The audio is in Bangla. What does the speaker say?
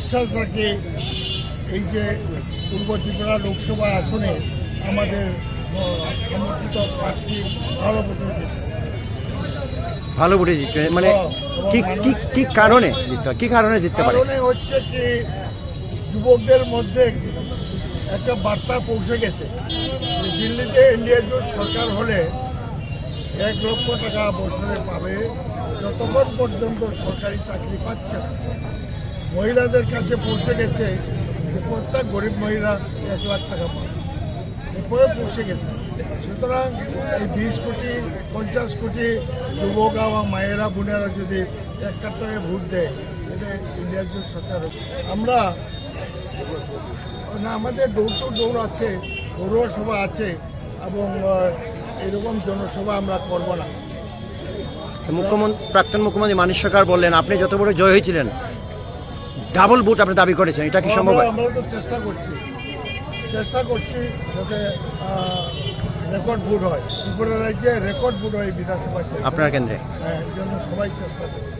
বিশ্বাস রাখি এই যে পূর্ব ত্রিপুরা লোকসভা আসনে আমাদের সমর্থিত প্রার্থী ভালো ভোটে জিতবে। ভালো ভোটে জিতবে মানে কি কারণে জিততে, কি কারণে জিততে পারে? কারণে হচ্ছে কি, যুবকদের মধ্যে একটা বার্তা পৌঁছে গেছে। দিল্লিতে ইন্ডিয়া জোট সরকার হলে 1 লক্ষ টাকা বছরে পাবে, যতক্ষণ পর্যন্ত সরকারি চাকরি পাচ্ছে না। মহিলাদের কাছে পৌঁছে গেছে যে প্রত্যেক গরিব মহিলা 1 লাখ টাকা পাবে, এরপরে পৌঁছে গেছে। সুতরাং এই 20 কোটি 50 কোটি যুবক এবং মায়েরা বোনেরা যদি এক কাট্টায় ভোট দেয়, এটা ইন্ডিয়া জোট সরকার। আমরা আমাদের ডোর টু ডোর আছে, ঘরোয়া সভা আছে, এবং এরকম জনসভা আমরা করব না। প্রাক্তন মুখ্যমন্ত্রী মানিক সরকার বললেন আপনি যত বড় জয় হয়েছিলেন ডাবল ভোট আপনি দাবি করেছেন, এটা কি সম্ভব? আমরা তো চেষ্টা করছি যাতে রেকর্ড ভোট হয়, ত্রিপুরা রাজ্যে রেকর্ড ভোট হয় বিধানসভা আপনার কেন্দ্রে। হ্যাঁ, এর জন্য সবাই চেষ্টা করছে।